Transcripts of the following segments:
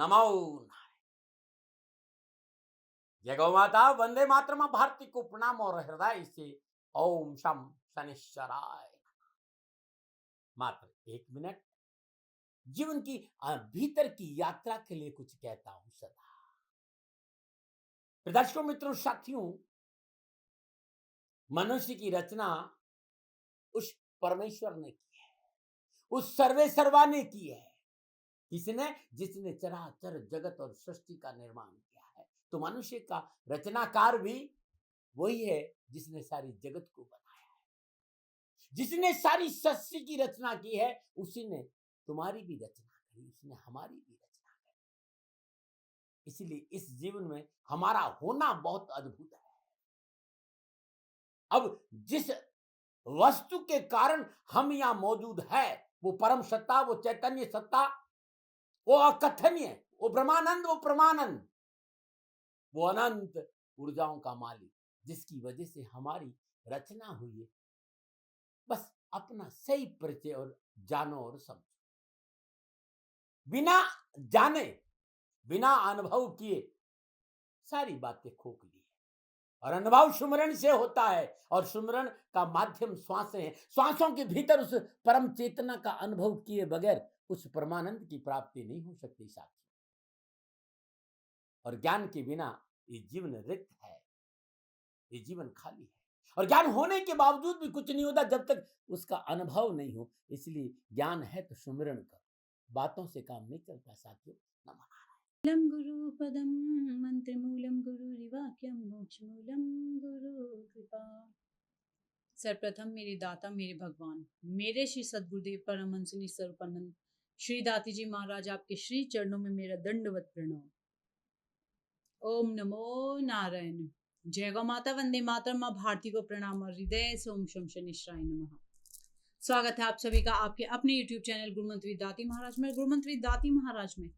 नमो नारायण। जय गौ माता, वंदे मातरम। भारती को प्रणाम और हृदय से ओम शम शनिश्चराय। मात्र 1 मिनट जीवन की भीतर की यात्रा के लिए कुछ कहता हूं सदा। दर्शकों, मित्रों, साथियों, मनुष्य की रचना उस परमेश्वर ने की है, उस सर्वे सर्वा ने की है। किसने? जिसने चराचर जगत और सृष्टि का निर्माण किया है। तो मनुष्य का रचनाकार भी वही है जिसने सारी जगत को बनाया है, जिसने सारी सृष्टि की रचना की है। उसी ने तुम्हारी भी रचना करी, उसने हमारी भी रचना करी। इसलिए इस जीवन में हमारा होना बहुत अद्भुत है। अब जिस वस्तु के कारण हम यहां मौजूद है, वो परम सत्ता, वो चैतन्य सत्ता, वो अकथनीय, वो ब्रह्मानंद, वो परमानंद, वो अनंत ऊर्जाओं का मालिक, जिसकी वजह से हमारी रचना हुई है। बस अपना सही परिचय और जानो और समझो। बिना जाने, बिना अनुभव किए सारी बातें खोखली है। और अनुभव सुमरण से होता है, और सुमरण का माध्यम श्वासें हैं। श्वासों के भीतर उस परम चेतना का अनुभव किए बगैर उस परमानंद की प्राप्ति नहीं हो सकती साथियों। और ज्ञान के बिना ये जीवन रिक्त है, ये जीवन खाली है। और ज्ञान होने के बावजूद भी कुछ नहीं होता जब तक उसका अनुभव नहीं हो। इसलिए ज्ञान है तो सुमिरन करो, बातों से काम नहीं चलता साथियों। नमः गुरु पदम मंत्र मूलम गुरुरिवाक्यम मोक्ष मूलम गुरु कृपा। सर्वप्रथम मेरे दाता, मेरे भगवान, मेरे श्री सद्गुरुदेव परमहंस सर्वपन्नंद श्री दाती जी महाराज, आपके श्री चरणों में मेरा दंडवत प्रणाम। ओम नमो नारायण। जय गौ माता, वंदे मातरम। माँ भारती को प्रणाम और हृदय से ओम शम शनिश्चराय नमः। स्वागत है आप सभी का आपके अपने YouTube चैनल गुरुमंत्री दाती महाराज में। गुरुमंत्री दाती महाराज में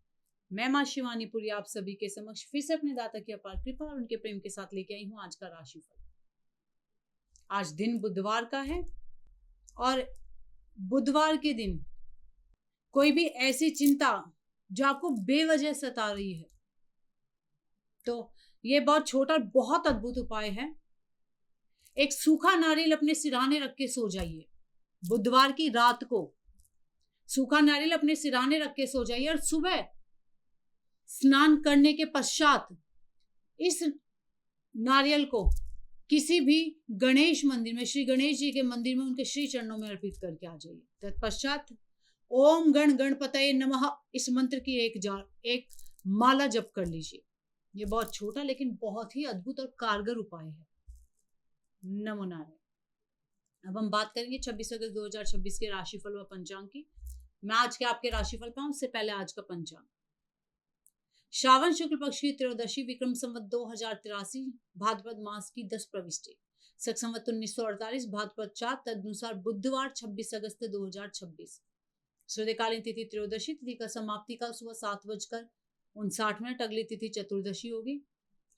मैं माँ शिवानी पुरी आप सभी के समक्ष फिर से अपने दाता की अपार कृपा और उनके प्रेम के साथ लेके आई हूँ आज का राशिफल। आज दिन बुधवार का है, और बुधवार के दिन कोई भी ऐसी चिंता जो आपको बेवजह सता रही है, तो ये बहुत छोटा बहुत अद्भुत उपाय है। एक सूखा नारियल अपने सिरहाने रख के सो जाइए। बुधवार की रात को सूखा नारियल अपने सिरहाने रख के सो जाइए, और सुबह स्नान करने के पश्चात इस नारियल को किसी भी गणेश मंदिर में, श्री गणेश जी के मंदिर में, उनके श्री चरणों में अर्पित करके आ जाइए। तत्पश्चात ओम गण गणपतये नमः इस मंत्र की एक माला जप कर लीजिए। ये बहुत छोटा लेकिन बहुत ही अद्भुत और कारगर उपाय है। नमो नारायण। अब हम बात करेंगे 26 अगस्त 2026 के राशिफल व पंचांग की। मैं आज के आपके राशिफल पे हूं, उससे पहले आज का पंचांग। श्रावण शुक्ल पक्ष की त्रयोदशी, विक्रम संवत 2083, भाद्रपद मास की 10 प्रविष्टि, शक संवत 1948, भाद्रपद 4, तदनुसार बुधवार 26 अगस्त 2026। सूर्यकालीन तिथि त्रयोदशी, तिथि का समाप्ति काल सुबह 7:59। अगली तिथि चतुर्दशी होगी।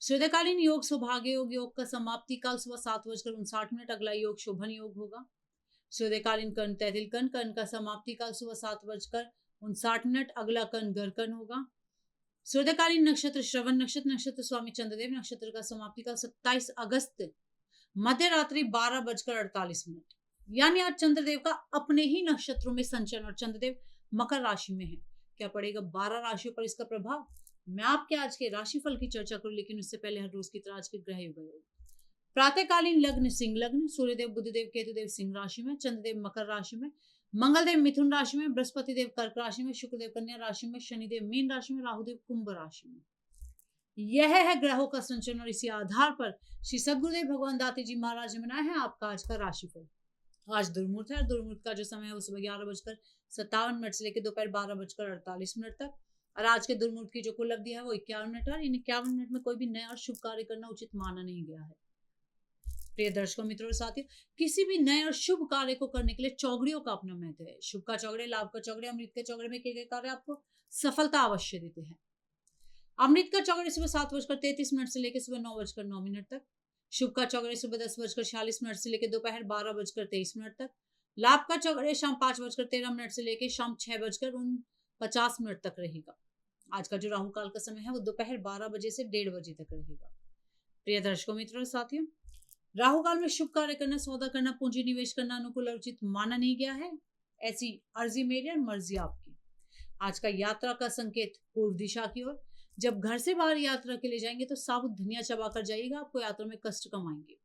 सूर्यकालीन योग सौभाग्य योग, योग का समाप्ति काल सुबह 7:59। अगला योग शोभन योग होगा। सूर्यकालीन कर्ण तैतिल कर्ण, कर्ण का समाप्ति काल सुबह 7:59। अगला कर्ण गरकर्ण होगा। सूर्यकालीन नक्षत्र श्रवण नक्षत्र, नक्षत्र स्वामी चंद्रदेव, नक्षत्र का समाप्ति काल 27 अगस्त मध्य रात्रि 12:48। यानी आज चंद्रदेव का अपने ही नक्षत्रों में संचरण, और चंद्रदेव मकर राशि में है। क्या पड़ेगा 12 राशियों पर इसका प्रभाव? मैं आपके आज के राशिफल की चर्चा करूं, लेकिन उससे पहले हर रोज की तरह आज के ग्रह योग। प्रातःकालीन लग्न सिंह लग्न, सूर्यदेव बुधदेव केतुदेव सिंह राशि में, चंद्रदेव मकर राशि में, मंगलदेव मिथुन राशि में, बृहस्पति देव कर्क राशि में, शुक्रदेव कन्या राशि में, शनिदेव मीन राशि में, राहुदेव कुंभ राशि में। यह है ग्रहों का संचरण, और इसी आधार पर श्री सद्गुरुदेव भगवान दाती जी महाराज ने बनाया है आपका आज का राशिफल। आज दुर्मुहूर्त है, और दुर्मुहूर्त का जो समय है वो सुबह 11:57 से लेकर दोपहर 12:48 तक। और आज के दुर्मुहूर्त की जो कुल अवधि है वो 51 मिनट है, और इन 51 मिनट में कोई भी नया और शुभ कार्य करना उचित माना नहीं गया है। प्रिय दर्शकों, मित्रों और साथियों, किसी भी नए और शुभ कार्य को करने के लिए चौगड़ियों का अपना महत्व है। शुभ का चौगड़े, लाभ का चौगड़े, अमृत के चौगड़े में किए गए कार्य आपको सफलता अवश्य देते हैं। अमृत का चौगड़े सुबह 7:33 से लेकर सुबह 9:09 तक। शुभ का चौगड़े सुबह 10:46 से लेकर दोपहर 12:23 तक। लाभ का चौगड़े शाम 5:13 से लेकर शाम 6:49 तक रहेगा। आज का जो राहु काल का समय है वो दोपहर 12 बजे से 1:30 बजे तक रहेगा। प्रिय दर्शकों, मित्रों और साथियों, राहु काल में शुभ कार्य करना, सौदा करना, पूंजी निवेश करना अनुकूल और उचित माना नहीं गया है। ऐसी अर्जी मेरी और मर्जी आपकी। आज का यात्रा का संकेत पूर्व दिशा की ओर। जब घर से बाहर यात्रा के लिए जाएंगे तो साबुत धनिया चबा कर जाइएगा, आपको यात्रा में कष्ट कम आएंगे।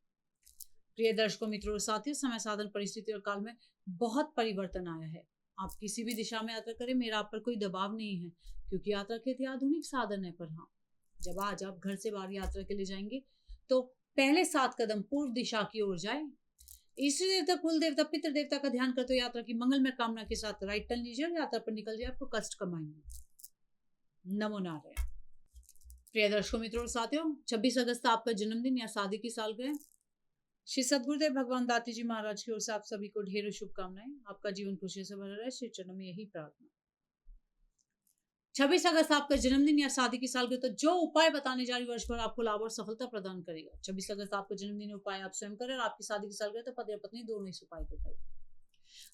प्रिय दर्शकों, मित्रों और साथियों, समय, साधन, परिस्थिति और काल में बहुत परिवर्तन आया है। आप किसी भी दिशा में यात्रा करें, मेरा आप पर कोई दबाव नहीं है, क्योंकि यात्रा के लिए आधुनिक साधन है। पर हाँ, जब आज आप घर से बाहर यात्रा के लिए जाएंगे तो पहले 7 कदम पूर्व दिशा की ओर जाए। इष्ट देवता, कुल देवता, पितृ देवता का ध्यान करते हुए यात्रा की मंगलमय कामना के साथ राइट टर्न लीजिए और यात्रा पर निकल जाए, आपको कष्ट कम आएंगे। नमो नारायण। प्रिय दर्शकों, मित्रों और साथियों, 26 अगस्त आपका जन्मदिन या शादी की सालगिरह। श्री सद्गुरुदेव भगवान दाती जी महाराज की ओर से आप सभी को ढेरों शुभकामनाएं। आपका जीवन खुशी से भरा रहे, श्री चरणों में यही प्रार्थना। 26 अगस्त आपका जन्मदिन या शादी की सालगिरह, तो जो उपाय बताने जा रही वर्ष भर आपको लाभ और सफलता प्रदान करेगा। 26 अगस्त आपका जन्मदिन, उपाय आप स्वयं करें, और आपकी शादी की सालगिरह तो पति और पत्नी दोनों इस उपाय को करें।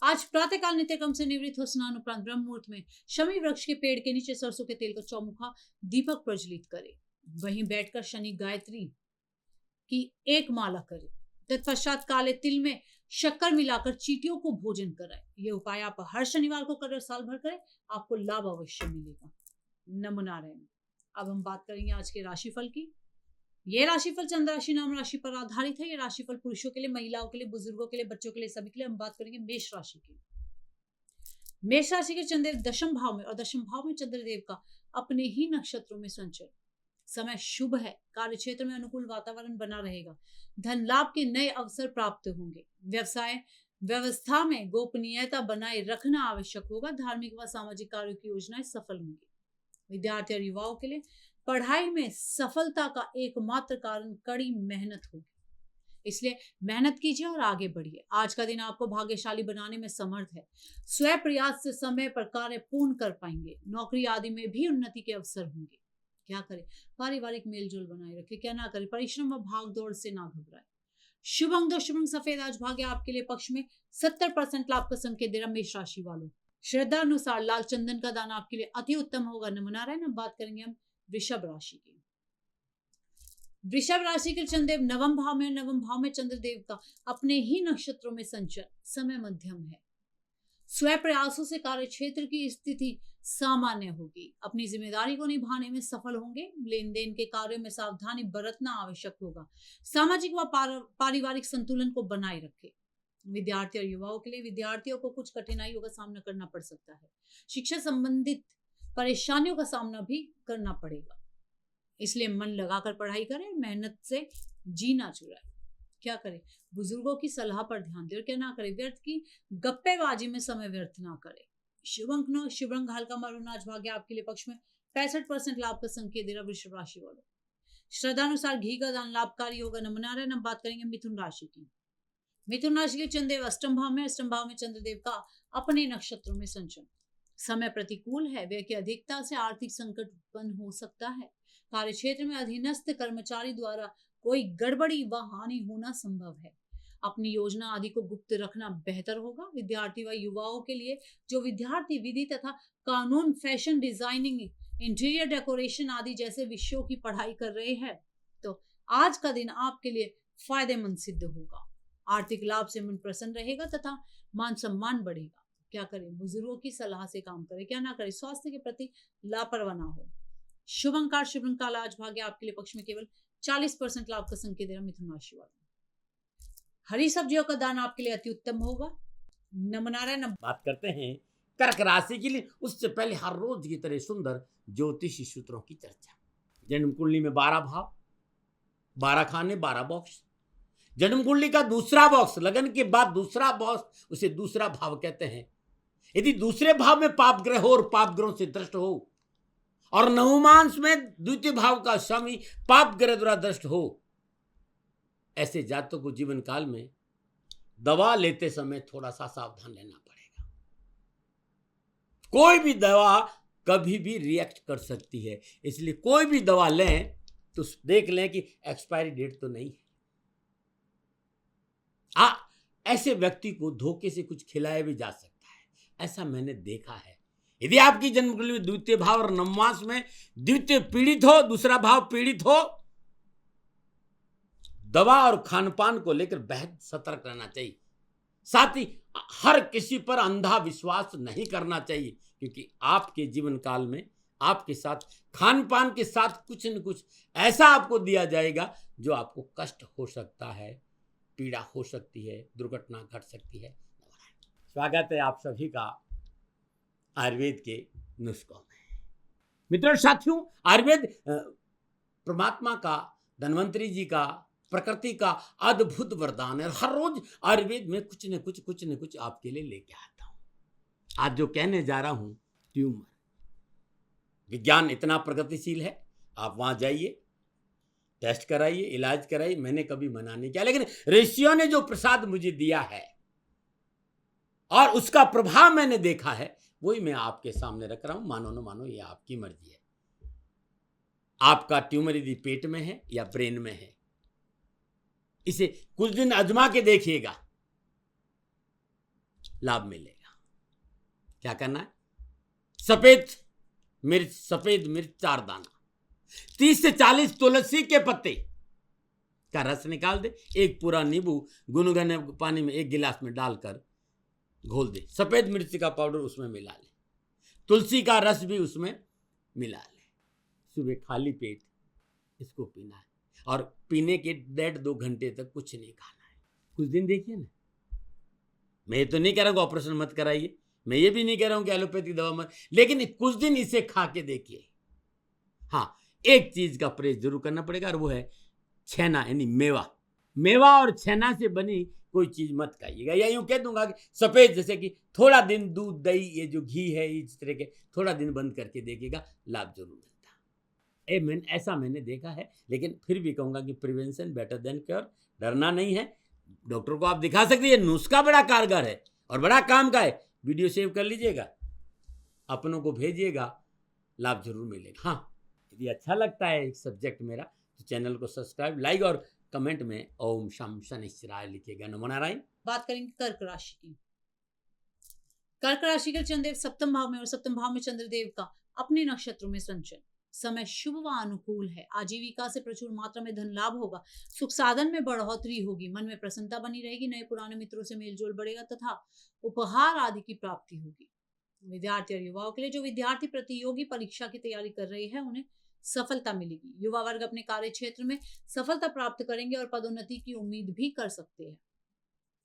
आज प्रातःकाल नित्य क्रम से निवृत्त हो स्नान उपरांत ब्रह्म मुहूर्त में शमी वृक्ष के पेड़ के नीचे सरसों के तेल का चौमुखा दीपक प्रज्वलित करे। वहीं बैठकर शनि गायत्री की 1 माला करे। तत्पश्चात काले तिल में शक्कर मिलाकर चींटियों को भोजन कराए। ये उपाय आप हर शनिवार को करें, साल भर करें, आपको लाभ अवश्य मिलेगा। नमो नारायण। अब हम बात करेंगे आज के राशिफल की। ये राशिफल चंद्र राशि नाम राशि पर आधारित है। ये राशिफल पुरुषों के लिए, महिलाओं के लिए, बुजुर्गों के लिए, बच्चों के लिए, सभी के लिए। हम बात करेंगे मेष राशि की। मेष राशि के चंद्रदेव दशम भाव में, और दशम भाव में चंद्रदेव का अपने ही नक्षत्रों में संचरण। समय शुभ है। कार्य क्षेत्र में अनुकूल वातावरण बना रहेगा। धन लाभ के नए अवसर प्राप्त होंगे। व्यवसाय व्यवस्था में गोपनीयता बनाए रखना आवश्यक होगा। धार्मिक व सामाजिक कार्यों की योजनाएं सफल होंगी। विद्यार्थी और युवाओं के लिए पढ़ाई में सफलता का एकमात्र कारण कड़ी मेहनत होगी, इसलिए मेहनत कीजिए और आगे बढ़िए। आज का दिन आपको भाग्यशाली बनाने में समर्थ है। स्वयं प्रयास से समय पर कार्य पूर्ण कर पाएंगे। नौकरी आदि में भी उन्नति के अवसर होंगे। क्या करें? पारिवारिक मेलजोल बनाए रखें। क्या ना करें? परिश्रम व भाग दौड़ से ना घबराए। शुभ अंक 2 शुभ अंक सफेद। आज भाग्य आपके लिए पक्ष में 70% लाभ का संकेत दे रहा। मेष राशि वालों, श्रद्धा अनुसार लाल चंदन का दान आपके लिए अति उत्तम होगा। नमो नारायण। अब बात करेंगे हम वृषभ राशि की। वृषभ राशि के चंद्रदेव नवम भाव में, नवम भाव में चंद्रदेव का अपने ही नक्षत्रों में संचरण। समय मध्यम है। स्वयं प्रयासों से कार्य क्षेत्र की स्थिति सामान्य होगी। अपनी जिम्मेदारी को निभाने में सफल होंगे। लेन देन के कार्यों में सावधानी बरतना आवश्यक होगा। सामाजिक व पारिवारिक संतुलन को बनाए रखें। विद्यार्थी और युवाओं के लिए, विद्यार्थियों को कुछ कठिनाइयों का सामना करना पड़ सकता है। शिक्षा संबंधित परेशानियों का सामना भी करना पड़ेगा, इसलिए मन लगाकर पढ़ाई करें। मेहनत से जीना चुराए। क्या करें? बुजुर्गों की सलाह पर ध्यान दें। और क्या ना करें? व्यर्थ की गप्पेबाजी में समय व्यर्थ ना करें। शुभ अंक 9 शुभ रंग हल्का मरून। आज भाग्य आपके लिए पक्ष में 65% लाभ का संकेत दे रहा। वृषभ राशि वालों, श्रद्धानुसार घी का दान लाभकारी होगा। नमो नारायण। अब बात करेंगे मिथुन राशि की। मिथुन राशि के चंद्रदेव अष्टम भाव में, अष्टम भाव में चंद्रदेव का अपने नक्षत्रों में संचरण। समय प्रतिकूल है। व्यय की अधिकता से आर्थिक संकट उत्पन्न हो सकता है। कार्य क्षेत्र में अधीनस्थ कर्मचारी द्वारा कोई गड़बड़ी व हानि होना संभव है। अपनी योजना आदि को गुप्त रखना बेहतर होगा। विद्यार्थी व युवाओं के लिए, जो विद्यार्थी विधि तथा कानून, फैशन डिजाइनिंग, इंटीरियर डेकोरेशन आदि जैसे विषयों की पढ़ाई कर रहे हैं, तो आज का दिन आपके लिए फायदेमंद सिद्ध होगा। आर्थिक लाभ से मन प्रसन्न रहेगा तथा मान सम्मान बढ़ेगा। क्या करें? बुजुर्गों की सलाह से काम करें। क्या ना करें? स्वास्थ्य के प्रति लापरवाह ना हो। शुभ अंकार शुभ अंक काला। आज भाग्य आपके लिए पक्ष में केवल 40% लाभ का संकेत दे रहा। मिथुन राशि वालों, हरी सब्जियों का दान आपके लिए अति उत्तम होगा। नमो नारायण। बात करते हैं कर्क राशि के लिए। उससे पहले हर रोज की तरह सुंदर ज्योतिषी सूत्रों की चर्चा। जन्म कुंडली में 12 भाव, 12 खाने, 12 बॉक्स। जन्म कुंडली का दूसरा बॉक्स, लगन के बाद दूसरा बॉक्स, उसे दूसरा भाव कहते हैं। यदि दूसरे भाव में पाप ग्रह हो और पाप ग्रहों से दृष्ट हो, और नवमांश में द्वितीय भाव का स्वामी पाप ग्रह द्वारा दृष्ट हो, ऐसे जातकों को जीवन काल में दवा लेते समय थोड़ा सा सावधान रहना पड़ेगा। कोई भी दवा कभी भी रिएक्ट कर सकती है, इसलिए कोई भी दवा लें तो देख लें कि एक्सपायरी डेट तो नहीं है। ऐसे व्यक्ति को धोखे से कुछ खिलाया भी जा सकता है। ऐसा मैंने देखा है यदि आपकी जन्म कुंडली में द्वितीय भाव और नवमांश में द्वितीय पीड़ित हो, दूसरा भाव पीड़ित हो, दवा और खान पान को लेकर बेहद सतर्क रहना चाहिए। साथ ही हर किसी पर अंधा विश्वास नहीं करना चाहिए, क्योंकि आपके जीवन काल में आपके साथ खान पान के साथ कुछ न कुछ ऐसा आपको दिया जाएगा जो आपको कष्ट हो सकता है, पीड़ा हो सकती है, दुर्घटना घट सकती है। स्वागत है आप सभी का आयुर्वेद के नुस्खों में। मित्रों साथियों, आयुर्वेद परमात्मा का, धन्वंतरी जी का, प्रकृति का अद्भुत वरदान है। हर रोज आयुर्वेद में कुछ न कुछ आपके लिए लेके आता हूं। आज जो कहने जा रहा हूं, ट्यूमर। विज्ञान इतना प्रगतिशील है, आप वहां जाइए, टेस्ट कराइए, इलाज कराइए, मैंने कभी मना नहीं किया। लेकिन ऋषियों ने जो प्रसाद मुझे दिया है और उसका प्रभाव मैंने देखा है, वही मैं आपके सामने रख रहा हूं। मानो न मानो, ये आपकी मर्जी है। आपका ट्यूमर यदि पेट में है या ब्रेन में है, इसे कुछ दिन आजमा के देखिएगा, लाभ मिलेगा। क्या करना है? सफेद मिर्च 4 दाना, 30 से 40 तुलसी के पत्ते का रस निकाल दे, एक पूरा नींबू गुनगुने पानी में 1 गिलास में डालकर घोल दे, सफेद मिर्च का पाउडर उसमें मिला ले, तुलसी का रस भी उसमें मिला ले। सुबह खाली पेट इसको पीना है और पीने के 1.5-2 घंटे तक कुछ नहीं खाना है। कुछ दिन देखिए ना। मैं ये तो नहीं कह रहा हूँ ऑपरेशन मत कराइए, मैं ये भी नहीं कह रहा हूँ कि एलोपैथी दवा मत, लेकिन कुछ दिन इसे खा के देखिए। हाँ, एक चीज का परहेज जरूर करना पड़ेगा, और वो है छेना, यानी मेवा और छेना से बनी कोई चीज मत खाइएगा। या यूं कह दूंगा कि सफेद, जैसे कि थोड़ा दिन दूध, दही, ये जो घी है, इस तरह के थोड़ा दिन बंद करके देखिएगा, लाभ जरूर मिलता है। ऐसा मैंने देखा है। लेकिन फिर भी कहूंगा कि प्रिवेंशन बेटर देन क्योर। डरना नहीं है, डॉक्टर को आप दिखा सकते हैं। नुस्खा बड़ा कारगर है और बड़ा काम का है। वीडियो सेव कर लीजिएगा, अपनों को भेजिएगा, लाभ जरूर मिलेगा। हाँ, यदि अच्छा लगता है एक सब्जेक्ट मेरा, तो चैनल को सब्सक्राइब, लाइक और कमेंट में ओम शम शनिश्चराय लिखिएगा। नमो नारायण। बात करेंगे कर्क राशि की। कर्क राशि के चंद्रदेव सप्तम भाव में, और सप्तम भाव में चंद्रदेव का अपने नक्षत्रों में संचरण। समय शुभ व अनुकूल है। आजीविका से प्रचुर मात्रा में धन लाभ होगा। सुख साधन में बढ़ोतरी होगी। मन में प्रसन्नता बनी रहेगी। नए पुराने मित्रों से मेलजोल बढ़ेगा तथा उपहार आदि की प्राप्ति होगी। विद्यार्थी और युवाओं के लिए, जो विद्यार्थी प्रतियोगी परीक्षा की तैयारी कर रहे हैं, उन्हें सफलता मिलेगी। युवा वर्ग अपने कार्य क्षेत्र में सफलता प्राप्त करेंगे और पदोन्नति की उम्मीद भी कर सकते हैं।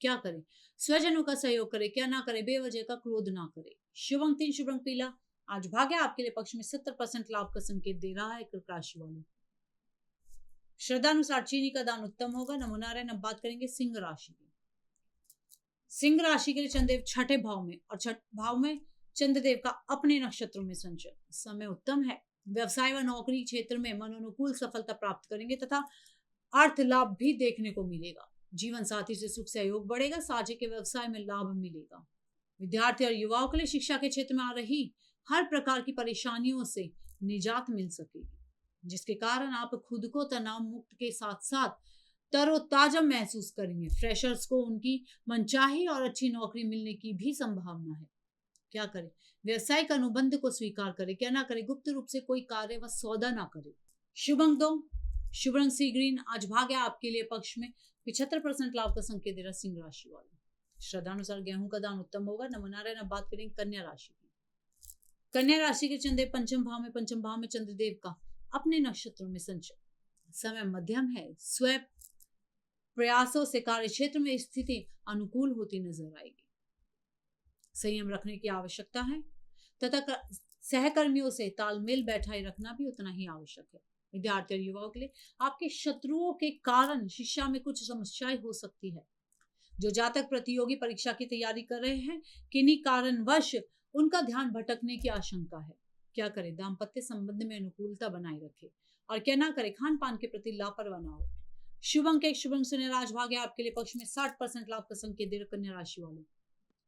क्या करें? स्वजनों का सहयोग करें, क्या ना करें? बेवजह का क्रोध ना करें। शुभ अंक 3, शुभ अंक पीला। आज भाग्य आपके लिए पक्ष में 70% लाभ का संकेत दे रहा है। कर्क राशि वालों, श्रद्धानुसार चीनी का दान उत्तम होगा। नमो नारायण। अब बात करेंगे सिंह राशि की। सिंह राशि के लिए चंद्रदेव छठे भाव में, और छठ भाव में चंद्रदेव का अपने नक्षत्रों में संचरण। समय उत्तम है। व्यवसाय व नौकरी क्षेत्र में मनोनुकूल सफलता प्राप्त करेंगे तथा अर्थ लाभ भी देखने को मिलेगा। जीवन साथी से सुख सहयोग बढ़ेगा। साझे के व्यवसाय में लाभ मिलेगा। विद्यार्थी और युवाओं के लिए शिक्षा के क्षेत्र में आ रही हर प्रकार की परेशानियों से निजात मिल सकेगी, जिसके कारण आप खुद को तनाव मुक्त के साथ साथ तरोताजा महसूस करेंगे। फ्रेशर्स को उनकी मनचाही और अच्छी नौकरी मिलने की भी संभावना है। क्या करें? व्यवसायिक अनुबंध को स्वीकार करें, क्या ना करें? गुप्त रूप से कोई कार्य व सौदा ना करें। शुभ अंक 2, शुभ रंग सी ग्रीन। आज भाग्य आपके लिए पक्ष में 75% लाभ का संकेत दे रहा सिंह राशि वाले। श्रद्धानुसार गेहूं का दान उत्तम होगा। नमो नारायण। अब बात करेंगे कन्या राशि की। कन्या राशि के चंद्रदेव पंचम भाव में चंद्रदेव का अपने नक्षत्रों में संचरण। समय मध्यम है। स्वयं प्रयासों से कार्य क्षेत्र में स्थिति अनुकूल होती नजर आएगी। संयम रखने की आवश्यकता है तथा सहकर्मियों से तालमेल बैठाए रखना भी उतना ही आवश्यक है। विद्यार्थी और युवाओं के लिए आपके शत्रुओं के कारण शिक्षा में कुछ समस्याएं हो सकती है। जो जातक प्रतियोगी परीक्षा की तैयारी कर रहे हैं, किन्हीं कारणवश उनका ध्यान भटकने की आशंका है। क्या करें? दाम्पत्य संबंध में अनुकूलता बनाए रखें, और क्या ना करें? खान पान के प्रति लापरवाह ना हो। शुभ अंक 1, शुभ अंक सुनहरा। आज भाग्य आपके लिए पक्ष में 60% लाभ का संकेत दे रहे कन्या राशि वालों।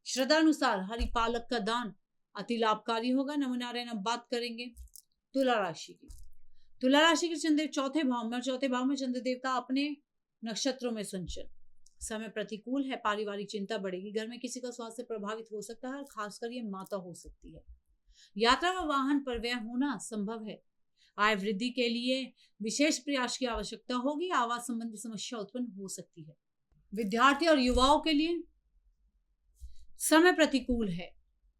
श्रद्धानुसार हरि पालक का दान अति लाभकारी होगा। नमो नारायण। अब बात करेंगे तुला राशि की। तुला राशि के चंद्रदेव चौथे भाव में, और चौथे भाव में चंद्रदेव का अपने नक्षत्रों में संचरण। समय प्रतिकूल है। पारिवारिक चिंता बढ़ेगी। घर में किसी का स्वास्थ्य प्रभावित हो सकता है, और खासकर ये माता हो सकती है। यात्रा व वाहन पर व्यय होना संभव है। आय वृद्धि के लिए विशेष प्रयास की आवश्यकता होगी। आवास संबंधी समस्या उत्पन्न हो सकती है। विद्यार्थी और युवाओं के लिए समय प्रतिकूल है।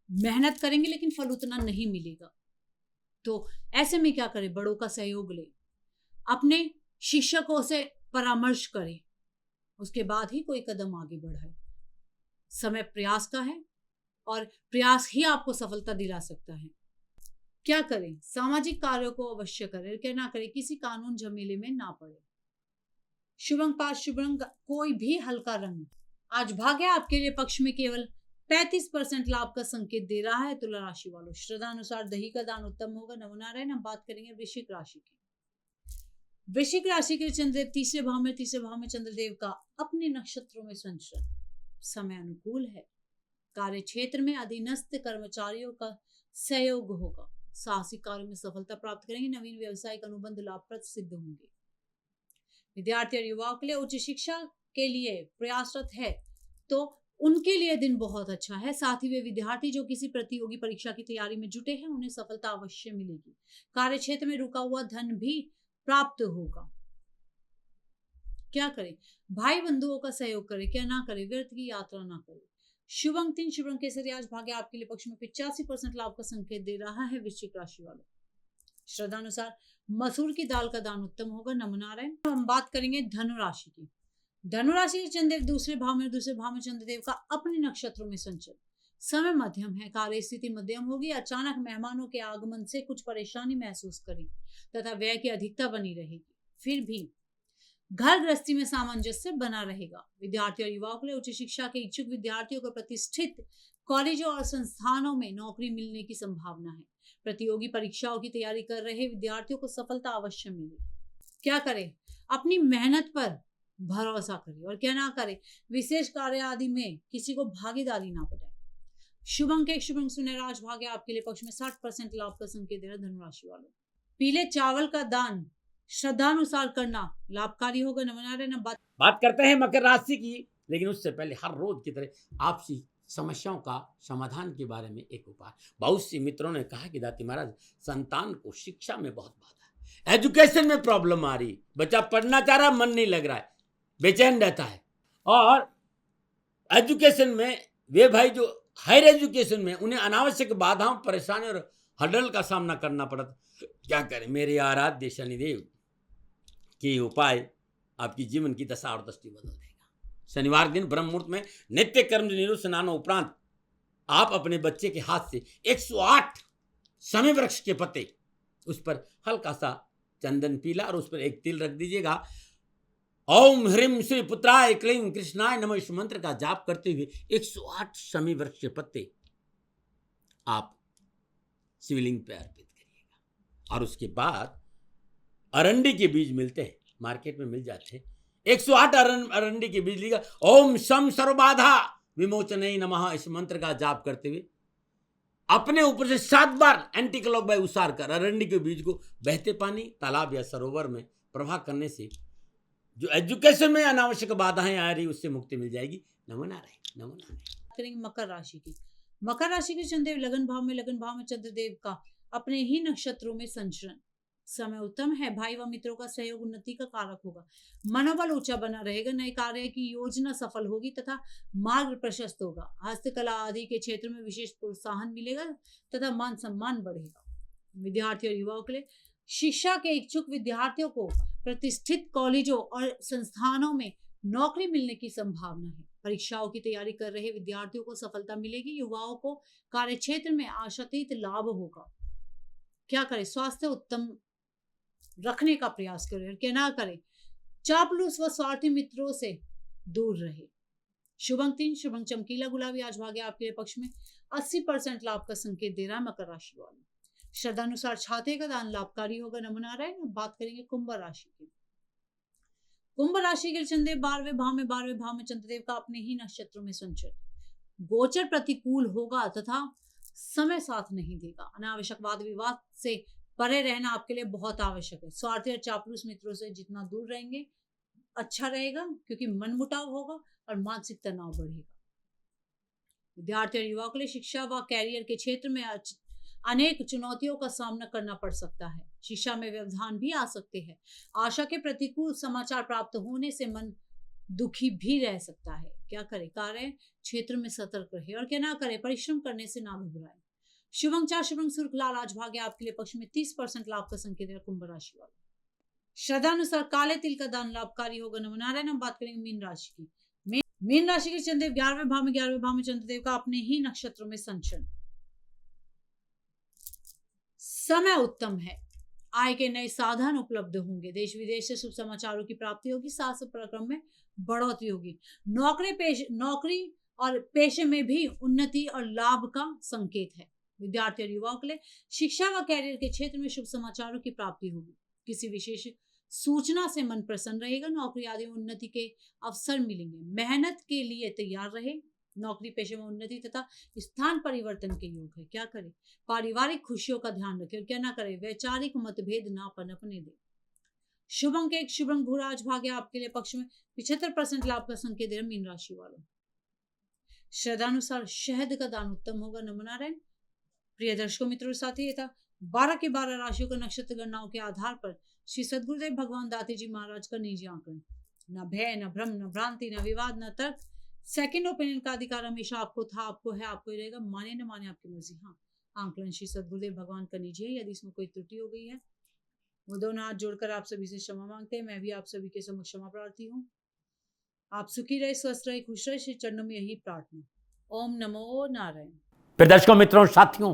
मेहनत करेंगे लेकिन फल उतना नहीं मिलेगा। तो ऐसे में क्या करें? बड़ों का सहयोग लें, अपने शिक्षकों से परामर्श करें, उसके बाद ही कोई कदम आगे बढ़ाए। समय प्रयास का है और प्रयास ही आपको सफलता दिला सकता है। क्या करें? सामाजिक कार्यों को अवश्य करें। क्या ना करें? किसी कानून झमेले में ना पड़े। शुभ अंक 5, शुभ रंग कोई भी हल्का रंग। आज भाग्य आपके लिए पक्ष में केवल 35% लाभ का संकेत दे रहा है। तुला राशि वालों, श्रद्धा अनुसार दही का दान उत्तम होगा। नवनारायण। हम बात करेंगे वृश्चिक राशि की। वृश्चिक राशि के चंद्रदेव तीसरे भाव में चंद्रदेव का अपने नक्षत्रों में संचरण। समय अनुकूल है। कार्य क्षेत्र में अधीनस्थ कर्मचारियों का सहयोग होगा। साहसिक कार्यों में सफलता प्राप्त करेंगे। नवीन व्यवसायिक अनुबंध लाभप्रद सिद्ध होंगे। विद्यार्थी और युवाओं के लिए उच्च शिक्षा के लिए प्रयासरत है तो उनके लिए दिन बहुत अच्छा है। साथ ही वे विद्यार्थी जो किसी प्रतियोगी परीक्षा की तैयारी में जुटे हैं उन्हें सफलता अवश्य मिलेगी। कार्य क्षेत्र में रुका हुआ धन भी प्राप्त होगा। क्या करें? भाई बंधुओं का सहयोग करें। क्या ना करें? व्यर्थ की यात्रा ना करें। शुभ अंक 3, शुभ अंक केसरी। आज भाग्य आपके लिए पक्ष में 85% लाभ का संकेत दे रहा है। वृश्चिक राशि वालों, श्रद्धा अनुसार मसूर की दाल का दान उत्तम होगा। नमनारायण। हम बात करेंगे धनु राशि की। धनु राशि के चंद्रदेव दूसरे भाव में चंद्रदेव का अपने नक्षत्रों में संचरण। समय मध्यम है। कार्य स्थिति मध्यम होगी। अचानक मेहमानों के आगमन से कुछ परेशानी महसूस करेंगे तथा व्यय की अधिकता बनी रहेगी। फिर भी घर गृहस्थी में सामंजस्य बना रहेगा। विद्यार्थी और युवाओं के लिए उच्च शिक्षा के इच्छुक विद्यार्थियों को प्रतिष्ठित कॉलेजों और संस्थानों में नौकरी मिलने की संभावना है। प्रतियोगी परीक्षाओं की तैयारी कर रहे विद्यार्थियों को सफलता अवश्य मिलेगी। क्या करें? अपनी मेहनत पर भरोसा करें और क्या ना करें? विशेष कार्य आदि में किसी को भागीदारी ना बनाए। शुभ अंक 1, शुभ अंक सुनहरा। आज भाग्य आपके लिए पक्ष में 60% लाभ का संकेत दे रहा है। धनुराशि वालों, पीले चावल का दान श्रद्धानुसार करना लाभकारी होगा। नवनारायण। बात करते हैं मकर राशि की, लेकिन उससे पहले हर रोज की तरह आपसी समस्याओं का समाधान के बारे में एक उपाय। बहुत सी मित्रों ने कहा कि दाती महाराज, संतान को शिक्षा में बहुत बाधा है, एजुकेशन में प्रॉब्लम आ रही, बच्चा पढ़ना चाह रहा, मन नहीं लग रहा है, बेचैन रहता है। और एजुकेशन में वे भाई जो हायर एजुकेशन में, उन्हें अनावश्यक बाधाओं, परेशानी और हडल का सामना करना पड़ता। क्या करें? मेरे आराध्य शनिदेव के उपाय आपकी जीवन की दशा और दृष्टि बदल देगा। शनिवार दिन ब्रह्म मुहूर्त में नित्य कर्म निरुद्ध स्नान उपरांत आप अपने बच्चे के हाथ से 108 शमी वृक्ष के पत्ते, उस पर हल्का सा चंदन पीला और उस पर एक तिल रख दीजिएगा। ओम ह्रीम श्री पुत्राय क्लीं कृष्णाय नमः इस मंत्र का जाप करते हुए 108 शमी वृक्ष के पत्ते आप शिवलिंग पे अर्पित करिएगा। और उसके बाद अरंडी के बीज मिलते हैं, मार्केट में मिल जाते हैं, 108 अरंडी के बीज लीजिएगा। ओम शम सर्वबाधा विमोचने नमः इस मंत्र का जाप करते हुए अपने ऊपर से 7 बार एंटी क्लॉकवाइज उसार कर अरंडी के बीज को बहते पानी, तालाब या सरोवर में प्रवाह करने से जो एजुकेशन में अनावश्यक बाधाएं आ रही उससे मुक्ति मिल जाएगी। नमो नारायण, नमो नारायण। करेंगे मकर राशि की। मकर राशि के चंद्रदेव लगन भाव में चंद्रदेव का अपने ही नक्षत्रों में संचरण। समय उत्तम है। भाई व मित्रों का सहयोग उन्नति का कारक होगा। मनोबल ऊंचा बना रहेगा। नए कार्य की योजना सफल होगी तथा मार्ग प्रशस्त होगा। हस्तकला आदि के क्षेत्र में विशेष प्रोत्साहन मिलेगा तथा मान सम्मान बढ़ेगा। विद्यार्थी और युवाओं के लिए शिक्षा के इच्छुक विद्यार्थियों को प्रतिष्ठित कॉलेजों और संस्थानों में नौकरी मिलने की संभावना है। परीक्षाओं की तैयारी कर रहे विद्यार्थियों को सफलता मिलेगी। युवाओं को कार्य क्षेत्र में आशातीत लाभ होगा। क्या करें? स्वास्थ्य उत्तम रखने का प्रयास करें और क्या ना करें? चापलूस व स्वार्थी मित्रों से दूर रहे। शुभ अंक 3, शुभ अंक चमकीला गुलाबी। आज भाग्य आपके लिए पक्ष में 80% लाभ का संकेत दे रहा है। मकर राशि वालों, श्रद्धानुसार छाते का दान लाभकारी होगा। नमो नारायण। अब बात करेंगे कुंभ राशि की। कुंभ राशि के चंद्रदेव 12वें भाव में चंद्रदेव का अपने ही नक्षत्रों में संचरण। गोचर प्रतिकूल होगा तथा समय साथ नहीं देगा। अनावश्यक वाद विवाद से परे रहना आपके लिए बहुत आवश्यक है। स्वार्थी और चापलूस मित्रों से जितना दूर रहेंगे अच्छा रहेगा, क्योंकि मनमुटाव होगा और मानसिक तनाव बढ़ेगा। विद्यार्थी और युवाओं के लिए शिक्षा व कैरियर के क्षेत्र में अनेक चुनौतियों का सामना करना पड़ सकता है। शिक्षा में व्यवधान भी आ सकते हैं। आशा के प्रतिकूल समाचार प्राप्त होने से मन दुखी भी रह सकता है। क्या करे? कार्य क्षेत्र में सतर्क रहे और क्या ना करे, परिश्रम करने से ना घबराए। शुभ अंक 4, शुभ रंग सुर्ख लाल। आज भाग्य आपके लिए पक्ष में 30% लाभ का संकेत है। कुंभ राशि वाले श्रद्धानुसार काले तिल का दान लाभकारी होगा। नमो नारायण। हम बात करेंगे मीन राशि की। मीन राशि के चंद्रदेव 11वें भाव में चंद्रदेव का अपने ही नक्षत्रों में संचरण। समय उत्तम है। आय के नए साधन उपलब्ध होंगे। देश विदेश से शुभ समाचारों की प्राप्ति होगी। साहस पराक्रम में बढ़ोतरी होगी। नौकरी और पेशे में भी उन्नति और लाभ का संकेत है। विद्यार्थी और युवाओं के लिए शिक्षा व कैरियर के क्षेत्र में शुभ समाचारों की प्राप्ति होगी। किसी विशेष सूचना से मन प्रसन्न रहेगा। नौकरी आदि में उन्नति के अवसर मिलेंगे। मेहनत के लिए तैयार रहे। नौकरी पेशे में उन्नति तथा स्थान परिवर्तन के योग है। क्या करें? पारिवारिक खुशियों का ध्यान रखें और क्या ना करें, वैचारिक मतभेद ना पनपने दें। शुभ अंक 1, शुभ रंग भूरा। आज भाग्य आपके लिए पक्ष में 75% लाभ का संकेत दे रहा। मीन राशि वालों श्रद्धानुसार शहद का दान उत्तम होगा। नमो नारायण। प्रिय दर्शकों, मित्रों, साथी, था 12 के 12 राशियों का नक्षत्र गणनाओं के आधार पर श्री सद्गुरुदेव भगवान दाते जी महाराज का निजी आंकड़न। न भय, न भ्रम, न भ्रांति, न विवाद, न तर्क। सेकंड ओपिनियन का अधिकार हमेशा आपको था, आपको है, आपको ही रहेगा। माने न माने आपकी मर्जी। हाँ, आंकलन श्री सद्गुरुदेव भगवान का निजी है। यदि इसमें कोई त्रुटि हो गई है, वो दोनों हाथ जोड़कर आप सभी से क्षमा मांगते हैं। मैं भी आप सभी के समक्ष क्षमा प्रार्थी हूँ। आप सुखी रहे, स्वस्थ रहे, खुश रहे। श्री चरणों में यही प्रार्थना। ओम नमो नारायण। फिर दर्शकों, मित्रों, साथियों,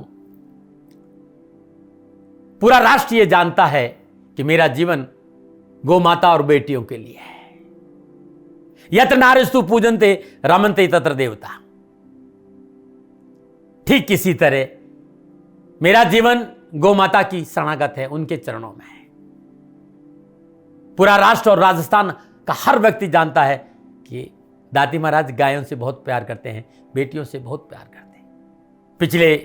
पूरा राष्ट्र ये जानता है कि मेरा जीवन गौ माता और बेटियों के लिए है। यत्र नारीस्तु पूजन्ते रमन्ते तत्र देवता। ठीक किसी तरह मेरा जीवन गौ माता की शरणागत है, उनके चरणों में है। पूरा राष्ट्र और राजस्थान का हर व्यक्ति जानता है कि दाती महाराज गायों से बहुत प्यार करते हैं, बेटियों से बहुत प्यार करते हैं। पिछले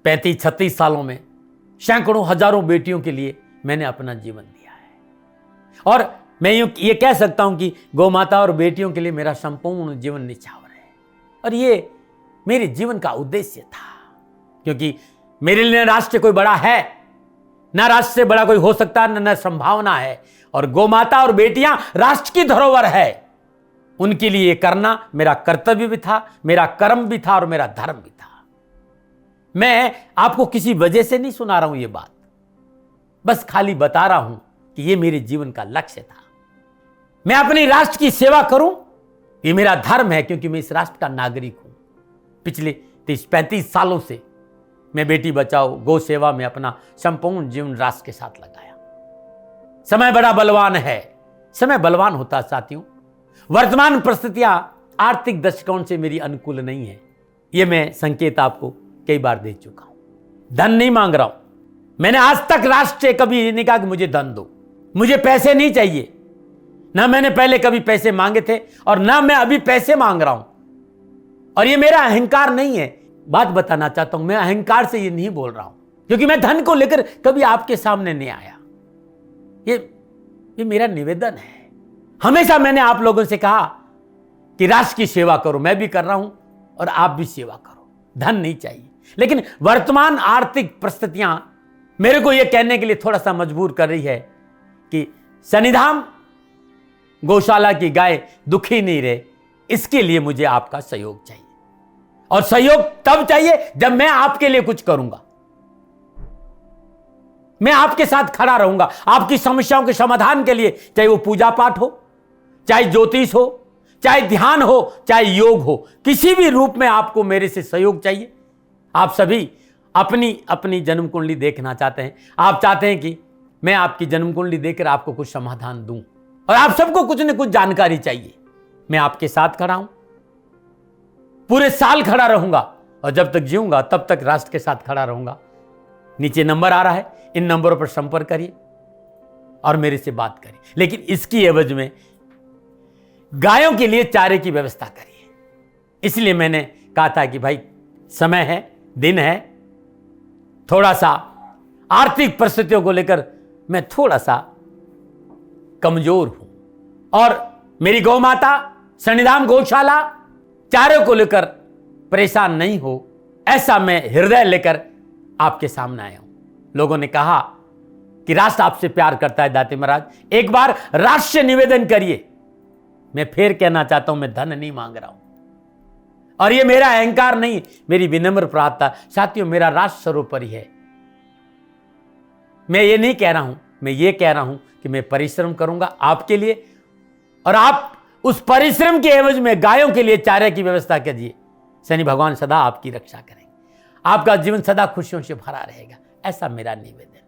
35-36 सालों में सैकड़ों हजारों बेटियों के लिए मैंने अपना जीवन दिया है और मैं ये कह सकता हूं कि गौ माता और बेटियों के लिए मेरा संपूर्ण जीवन निछावर है। और ये मेरे जीवन का उद्देश्य था, क्योंकि मेरे लिए राष्ट्र कोई बड़ा है, ना राष्ट्र से बड़ा कोई हो सकता है, न संभावना है। और गौ माता और बेटियां राष्ट्र की धरोहर है। उनके लिए ये करना मेरा कर्तव्य भी था, मेरा कर्म भी था और मेरा धर्म भी था। मैं आपको किसी वजह से नहीं सुना रहा हूं ये बात, बस खाली बता रहा हूं कि ये मेरे जीवन का लक्ष्य था। मैं अपने राष्ट्र की सेवा करूं, ये मेरा धर्म है, क्योंकि मैं इस राष्ट्र का नागरिक हूं। पिछले 30-35 सालों से मैं बेटी बचाओ, गौ सेवा में अपना संपूर्ण जीवन राष्ट्र के साथ लगाया। समय बड़ा बलवान है, समय बलवान होता है साथियों। वर्तमान परिस्थितियां आर्थिक दृष्टिकोण से मेरी अनुकूल नहीं है, यह मैं संकेत आपको कई बार दे चुका हूं। धन नहीं मांग रहा हूं। मैंने आज तक राष्ट्र से कभी नहीं कहा कि मुझे धन दो, मुझे पैसे नहीं चाहिए। ना मैंने पहले कभी पैसे मांगे थे और ना मैं अभी पैसे मांग रहा हूं। और ये मेरा अहंकार नहीं है। बात बताना चाहता हूं, मैं अहंकार से ये नहीं बोल रहा हूं, क्योंकि मैं धन को लेकर कभी आपके सामने नहीं आया। ये मेरा निवेदन है। हमेशा मैंने आप लोगों से कहा कि राष्ट्र की सेवा करो, मैं भी कर रहा हूं और आप भी सेवा करो। धन नहीं चाहिए, लेकिन वर्तमान आर्थिक परिस्थितियां मेरे को यह कहने के लिए थोड़ा सा मजबूर कर रही है कि शनिधाम गौशाला की गाय दुखी नहीं रहे, इसके लिए मुझे आपका सहयोग चाहिए। और सहयोग तब चाहिए जब मैं आपके लिए कुछ करूंगा। मैं आपके साथ खड़ा रहूंगा, आपकी समस्याओं के समाधान के लिए, चाहे वो पूजा पाठ हो, चाहे ज्योतिष हो, चाहे ध्यान हो, चाहे योग हो, किसी भी रूप में आपको मेरे से सहयोग चाहिए। आप सभी अपनी अपनी जन्म कुंडली देखना चाहते हैं। आप चाहते हैं कि मैं आपकी जन्म कुंडली देखकर आपको कुछ समाधान दूं, और आप सबको कुछ न कुछ जानकारी चाहिए। मैं आपके साथ खड़ा हूं, पूरे साल खड़ा रहूंगा, और जब तक जीऊंगा तब तक राष्ट्र के साथ खड़ा रहूंगा। नीचे नंबर आ रहा है, इन नंबरों पर संपर्क करिए और मेरे से बात करिए। लेकिन इसकी एवज में गायों के लिए चारे की व्यवस्था करिए। इसलिए मैंने कहा था कि भाई समय है, दिन है, थोड़ा सा आर्थिक परिस्थितियों को लेकर मैं थोड़ा सा कमजोर हूं, और मेरी गौ माता शनिधाम गौशाला चारे को लेकर परेशान नहीं हो, ऐसा मैं हृदय लेकर आपके सामने आया हूं। लोगों ने कहा कि राष्ट्र आपसे प्यार करता है दाती महाराज, एक बार राष्ट्र से निवेदन करिए। मैं फिर कहना चाहता हूं, मैं धन नहीं मांग रहा हूं, और ये मेरा अहंकार नहीं, मेरी विनम्र प्रार्थना। साथियों, मेरा राष्ट्र सर्वोपरि है। मैं ये नहीं कह रहा हूं, मैं ये कह रहा हूं कि मैं परिश्रम करूंगा आपके लिए, और आप उस परिश्रम के एवज में गायों के लिए चारे की व्यवस्था कीजिए। शनि भगवान सदा आपकी रक्षा करेंगे, आपका जीवन सदा खुशियों से भरा रहेगा, ऐसा मेरा निवेदन है।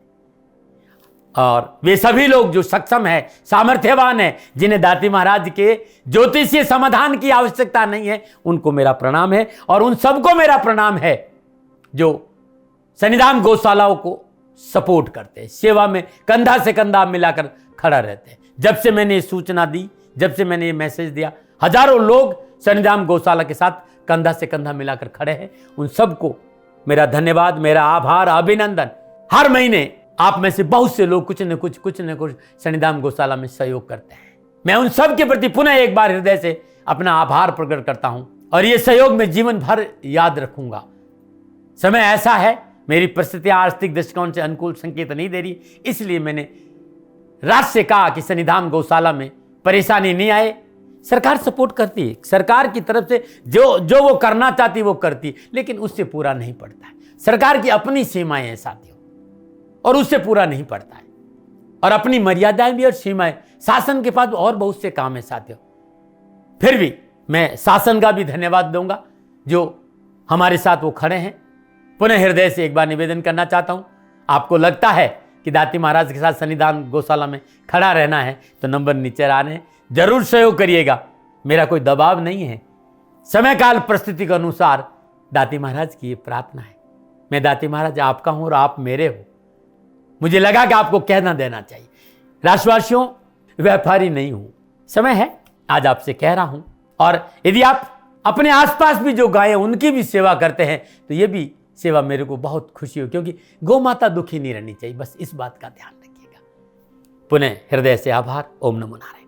और वे सभी लोग जो सक्षम है, सामर्थ्यवान है, जिन्हें दाती महाराज के ज्योतिषीय समाधान की आवश्यकता नहीं है, उनको मेरा प्रणाम है। और उन सबको मेरा प्रणाम है जो शनिधाम गौशालाओं को सपोर्ट करते हैं, सेवा में कंधा से कंधा मिलाकर खड़ा रहते हैं। जब से मैंने ये सूचना दी, जब से मैंने ये मैसेज दिया, हजारों लोग शनिधाम गौशाला के साथ कंधा से कंधा मिलाकर खड़े हैं। उन सबको मेरा धन्यवाद, मेरा आभार, अभिनंदन। हर महीने आप में से बहुत से लोग कुछ न कुछ शनिधाम गौशाला में सहयोग करते हैं। मैं उन सब के प्रति पुनः एक बार हृदय से अपना आभार प्रकट करता हूं, और ये सहयोग मैं जीवन भर याद रखूंगा। समय ऐसा है, मेरी परिस्थितियां आर्थिक दृष्टिकोण से अनुकूल संकेत नहीं दे रही, इसलिए मैंने राष्ट्र से कहा कि शनिधाम गौशाला में परेशानी नहीं आए। सरकार सपोर्ट करती है, सरकार की तरफ से जो वो करना चाहती वो करती, लेकिन उससे पूरा नहीं पड़ता है। सरकार की अपनी सीमाएं हैं साथियों, और उससे पूरा नहीं पड़ता है, और अपनी मर्यादाएं भी और सीमाएं। शासन के पास और बहुत से काम है साथियों। फिर भी मैं शासन का भी धन्यवाद दूंगा जो हमारे साथ वो खड़े हैं। पुनः हृदय से एक बार निवेदन करना चाहता हूं, आपको लगता है कि दाती महाराज के साथ शनिधाम गौशाला में खड़ा रहना है तो नंबर नीचे आ रहे हैं, जरूर सहयोग करिएगा। मेरा कोई दबाव नहीं है, समय काल परिस्थिति के अनुसार दाती महाराज की ये प्रार्थना है। मैं दाती महाराज आपका हूं और आप मेरे हो, मुझे लगा कि आपको कहना देना चाहिए। राष्ट्रवासियों, व्यापारी नहीं हूं, समय है आज आपसे कह रहा हूं। और यदि आप अपने आसपास भी जो गायें उनकी भी सेवा करते हैं तो ये भी सेवा मेरे को बहुत खुशी हो, क्योंकि गौ माता दुखी नहीं रहनी चाहिए, बस इस बात का ध्यान रखिएगा। पुनः हृदय से आभार। ओम नमो नारायण।